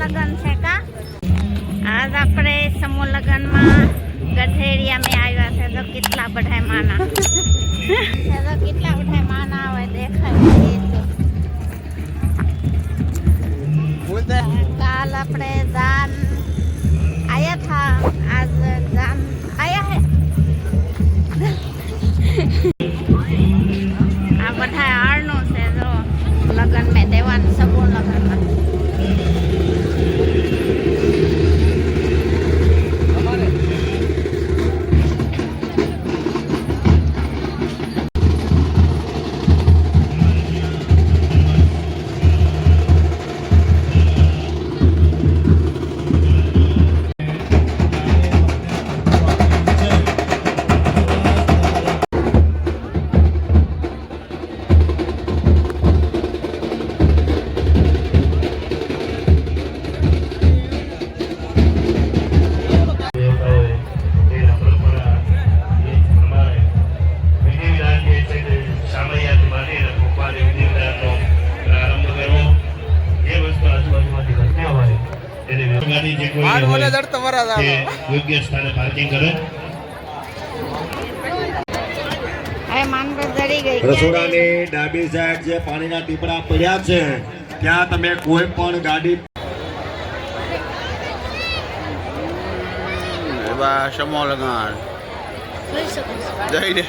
લગન છે કા આજ આપણે સમૂહ લગનમાં ગઢેરિયા में આવ્યા છે તો કેટલા બધા માના હોય દેખાય કાલ આપણે જાન આયા था आज जान आया है આ બધા આળનો છે જો લગન में દેવાન સમૂહ લગનમાં યોગ્ય સ્થાને પાર્કિંગ કરે. રસોડાની ડાબી સાઈડ જે પાણીના ટીપડા પડ્યા છે ત્યાં તમે કોઈ પણ ગાડી સમૂહ લગન જઈને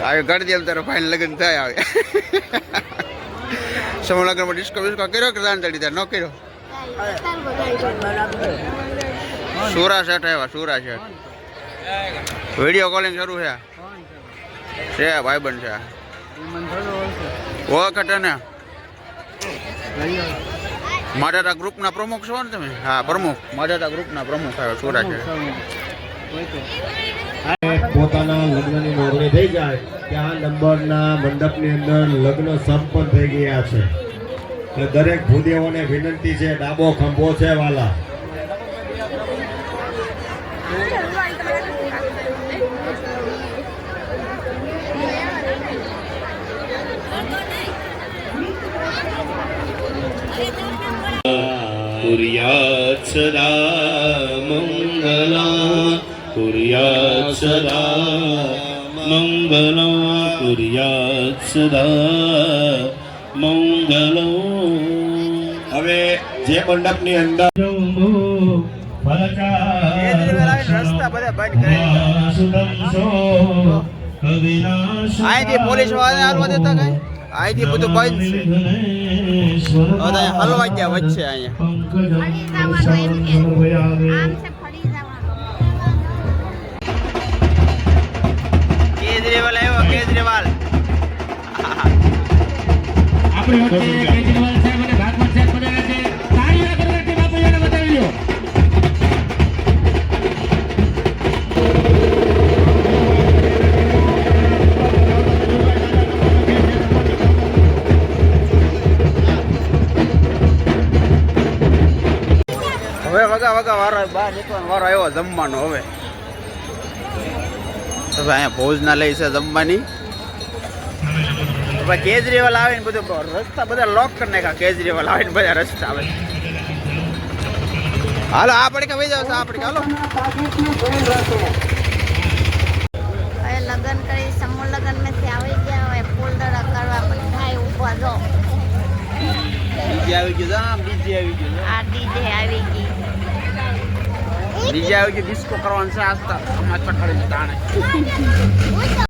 આવે ગાડી દે તારો ફાઇન લગન થાય આવે સમૂહ લગનમાં ડિસ્કો કર્યો કે દાન ચડી ન કર્યો સુરા શેઠ આવ્યા સુરા શેઠ વિડીયો કોલિંગ શરૂ છે ભાઈબંધ છે વખત ને મારા ગ્રુપના પ્રમુખ છો ને તમે હા પ્રમુખ મારા ગ્રુપના પ્રમુખ આવ્યા સુરા શેઠ પોતાના લગ્નની નોંધણી થઈ જાય ત્યાં નંબરના મંડપની અંદર લગ્ન સંપન્ન થઈ ગયા છે. દરેક ભૂદેવોને વિનંતી છે, ડાબો ખંભો છે વાલા. कुर्यात् सदा मंगला कुर्यात् सदा मंगला कुर्यात् सदा मंगला. હવે જે મંડપની અંદર અહીંથી પોલીસ વાળા હાલવા દેતા કઈ અહીંથી બધું બંધ છે હલવા ગયા વચ્ચે અહીંયા કેજરીવાલ આવ્યો કેજરીવાલ આપણી વચ્ચે કેજરીવાલ સાહેબ અને ભાગવત સાહેબ બનેલા છે. તાળીઓ કરવાથી બાપુજીને બતાવી લો. હવે વગા વારો બહાર નીકળવાનો વારો આવ્યો જમવાનો. હવે અહીંયા ભોજનાલય છે જમવાની. કેજરીવાલ આવીને બધું રસ્તા બધા લોક કરી નાખ્યા. કેજરીવાલ આવીને બધા રસ્તા આવે. હાલો આ પડી ભાઈ જાવ આ પડી હાલો. લગન કરી સમૂહ લગન મેથી આવી ગયા હોય ફોલ્ડર કરવા બધા ઉભા જો ડીજે આવી ગયું આમ ડીજે આવી ગયું આ ડીજે આવી ગઈ ડીજે આવી ગયું ડિસ્કો કરવાનું છે આસ્તા સમાજ પકડી તાણે